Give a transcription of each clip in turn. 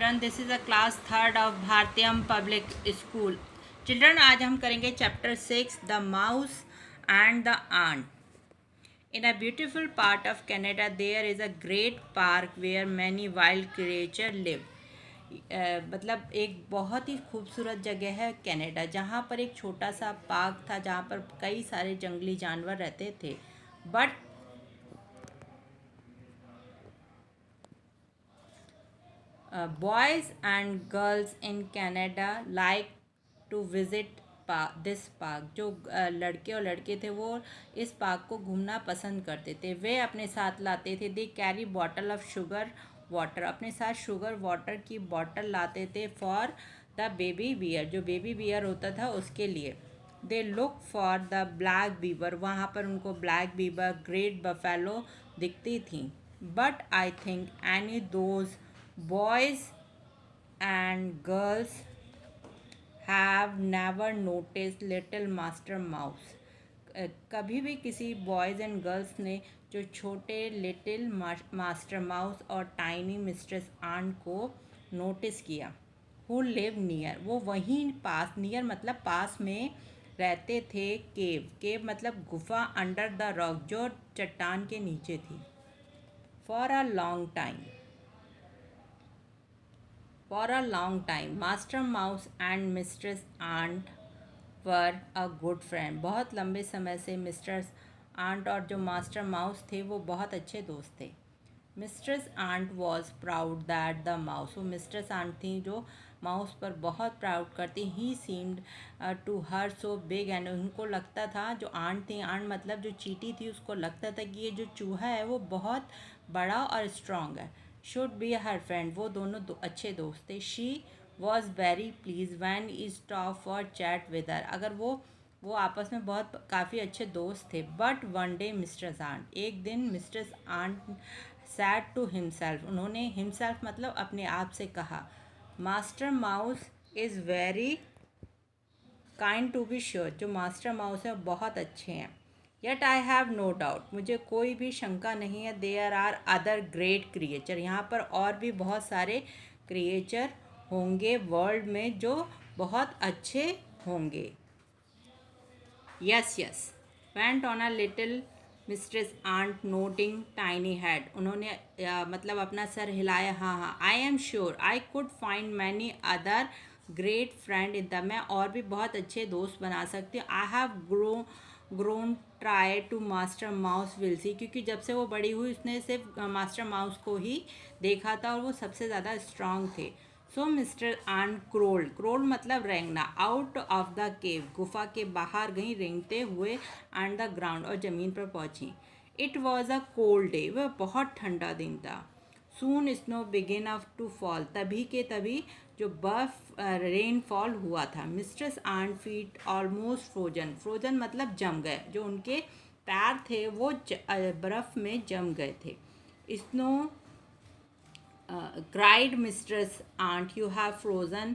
children, this is a class 3rd of Bhartiyam Public School. Children, आज हम करेंगे chapter 6 The Mouse and the Ant. In a beautiful part of Canada, there is a great park where many wild creatures live. मतलब एक बहुत ही खूबसूरत जगह है Canada, जहाँ पर एक छोटा सा पार्क था जहाँ पर कई सारे जंगली जानवर रहते थे. But boys and girls in Canada like to visit this park. जो लड़के और लड़के थे वो इस पार्क को घूमना पसंद करते थे. वे अपने साथ लाते थे they carry bottle of sugar water. अपने साथ शुगर वाटर की बॉटल लाते थे फॉर द बेबी बियर. जो बेबी बियर होता था उसके लिए. They look for the black Bieber. वहाँ पर उनको ब्लैक बीबर, ग्रेट बफेलो दिखती थी. But I think any those boys and girls have never noticed little master mouse. कभी भी किसी बॉयज़ एंड गर्ल्स ने जो छोटे लिटिल मास्टर माउस और टाइनी मिस्ट्रेस आंट को नोटिस किया. Who live near. वो वहीं पास, नियर मतलब पास में रहते थे. केव, केव मतलब गुफा. अंडर द रॉक, जो चट्टान के नीचे थी. For a long time. For a long time, Master Mouse and Mistress Ant were a good friend. बहुत लंबे समय से मिस्टर आंट और जो मास्टर माउस थे वो बहुत अच्छे दोस्त थे. Mistress ant was proud that the mouse. वो मिस्ट्रेस आंट थी जो माउस पर बहुत प्राउड करती. He seemed to her so big. And उनको लगता था, जो आंट थी, आंट मतलब जो चींटी थी, उसको लगता था कि ये जो चूहा है वो बहुत बड़ा और स्ट्रॉन्ग है. Should be her friend. वो दोनों अच्छे दोस्त थे. She was very please when he stop for chat with her. अगर वो आपस में बहुत काफ़ी अच्छे दोस्त थे. But one day mistress ant. एक दिन mistress ant said to himself. उन्होंने हिमसेल्फ मतलब अपने आप से कहा, master mouse is very kind to be sure. जो मास्टर माउस है बहुत अच्छे हैं. Yet I have no doubt. मुझे कोई भी शंका नहीं है. There are other great creature. यहाँ पर और भी बहुत सारे क्रिएचर होंगे वर्ल्ड में जो बहुत अच्छे होंगे. Yes yes went on a little mistress ant nodding tiny head. उन्होंने मतलब अपना सर हिलाया. हाँ हाँ. I am sure I could find many other great friend in the. मैं और भी बहुत अच्छे दोस्त बना सकती हूँ. I have grown try to master mouse will see. क्योंकि जब से वो बड़ी हुई उसने सिर्फ मास्टर माउस को ही देखा था और वो सबसे ज़्यादा स्ट्रांग थे. सो मिस्टर आंट क्रोल्ड. क्रोल्ड मतलब रेंगना. Out of the cave. गुफा के बाहर गई रेंगते हुए. And the ground. और ज़मीन पर पहुंची. It was a cold day. वह बहुत ठंडा दिन था. Soon snow begin of to fall. तभी के तभी जो बर्फ रेनफॉल हुआ था. Mistress ant feet almost frozen. Frozen मतलब जम गए. जो उनके पैर थे वो बर्फ़ में जम गए थे. Snow cried mistress aunt you have frozen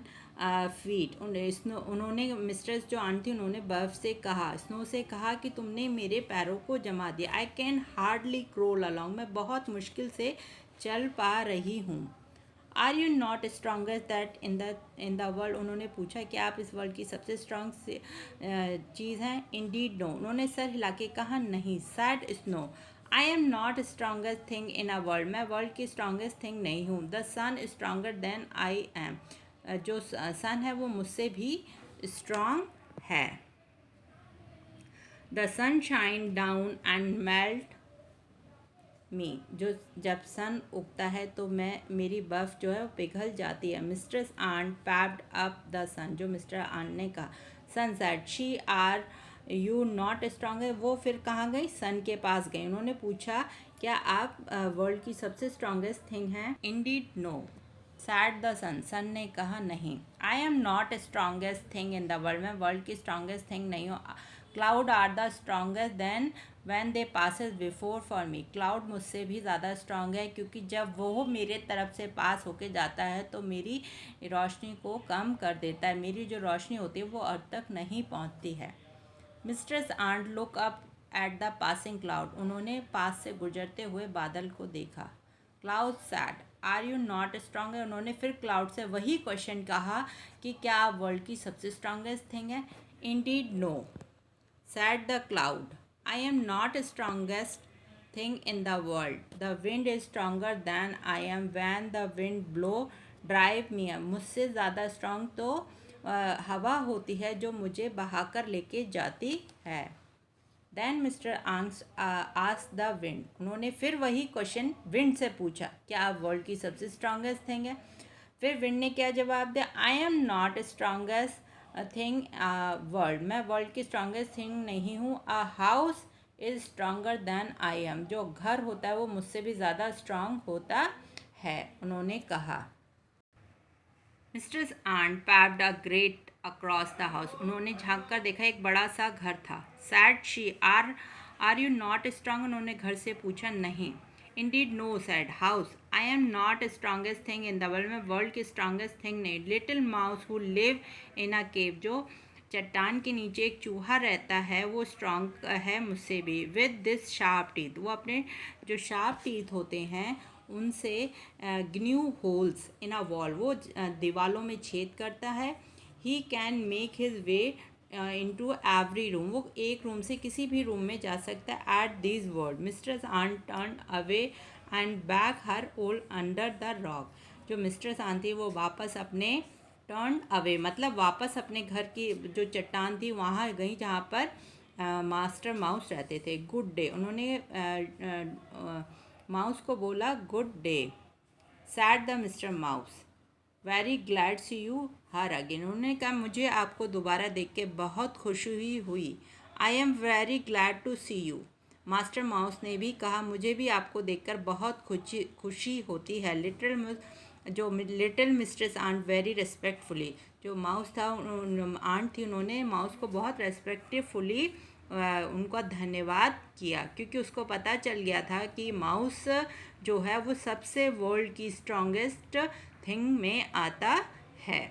feet. उन्होंने मिस्ट्रेस जो आंट थी उन्होंने बर्फ़ से कहा, स्नो से कहा कि तुमने मेरे पैरों को जमा दिया. I can hardly crawl along. मैं बहुत मुश्किल से चल पा रही हूँ. Are you not strongest that in the world. उन्होंने पूछा कि आप इस वर्ल्ड की सबसे स्ट्रॉन्ग चीज़ हैं. Indeed no. उन्होंने सर हिला के कहा, नहीं. Said snow. I am not strongest thing in a world. मैं वर्ल्ड की स्ट्रॉन्गेस्ट थिंग नहीं हूँ. The sun stronger than I am. जो सन है वो मुझसे भी स्ट्रॉन्ग है. The sun shine down and melt me. जो जब सन उगता है तो मेरी बर्फ़ जो है वो पिघल जाती है. Mistress ant peeped up the sun. जो मिस्टर आंट ने कहा. Sun said, she are you not strong. वो फिर कहाँ गई? सन के पास गई. उन्होंने पूछा, क्या आप वर्ल्ड की सबसे स्ट्रॉन्गेस्ट थिंग हैं? Indeed no. Said the sun. Sun ने कहा, नहीं. I am not strongest thing in the world. मैं वर्ल्ड की स्ट्रॉन्गेस्ट थिंग नहीं हूँ. Cloud are the strongest than when they passes before for me. Cloud मुझसे भी ज़्यादा स्ट्रॉन्ग है क्योंकि जब वो मेरे तरफ से पास होके जाता है तो मेरी रोशनी को कम कर देता है. मेरी जो रोशनी होती है वो अर्थ तक नहीं पहुंचती है. Mistress ant look up at the passing cloud. उन्होंने पास से गुजरते हुए बादल को देखा. Cloud said. Are you not strong है। उन्होंने फिर क्लाउड से वही क्वेश्चन कहा कि क्या आप वर्ल्ड की सबसे स्ट्रांगेस्ट थिंग है। Indeed no, said the cloud. I am not strongest thing in the world. The wind is stronger than I am when the wind blow drive me. मुझसे ज़्यादा स्ट्रांग तो हवा होती है जो मुझे बहाकर लेके जाती है। Then mister ask the wind. उन्होंने फिर वही क्वेश्चन विंड से पूछा, क्या आप वर्ल्ड की सबसे स्ट्रांगेस्ट थिंग है। फिर विंड ने क्या जवाब दिया, I am not strongest thing world, मैं वर्ल्ड की स्ट्रांगेस्ट थिंग नहीं हूँ। A house is stronger than I am, जो घर होता है वो मुझसे भी ज़्यादा स्ट्रांग होता है, उन्होंने कहा। Mistress ant peeped a great across the house. उन्होंने झांक कर देखा, एक बड़ा सा घर था। Said she, are you not strong. उन्होंने घर से पूछा, नहीं। Indeed no, said house, I am not strongest thing in the world, मैं वर्ल्ड की स्ट्रांगेस्ट थिंग नहीं। Little mouse who live in a cave, जो चट्टान के नीचे एक चूहा रहता है, वो स्ट्रांग है मुझसे भी। विद दिस शार्प टीथ, वो अपने जो शार्प टीथ होते हैं उनसे ग्न्यू होल्स इन अ वॉल, वो दीवालों में छेद करता है। He can make his way into every room, वो एक रूम से किसी भी रूम में जा सकता है। At this word mistress ant turn away and back her old under the rock, जो मिस्टर्स आंट थी वो वापस अपने टर्न अवे मतलब वापस अपने घर की जो चट्टान थी वहाँ गई जहाँ पर मास्टर माउस रहते थे। गुड डे, उन्होंने माउस को बोला good day. Said the mister mouse, very glad see you here again. उन्होंने कहा, मुझे आपको दोबारा देख के बहुत खुशी हुई। I am very glad to see you. Master mouse ने भी कहा, मुझे भी आपको देखकर बहुत खुशी होती है। Little mistress ant very respectfully, जो माउस था आंट थी, उन्होंने माउस को बहुत रेस्पेक्टफुली उनका धन्यवाद किया, क्योंकि उसको पता चल गया था कि माउस जो है वो सबसे वर्ल्ड की स्ट्रॉन्गेस्ट थिंग में आता है।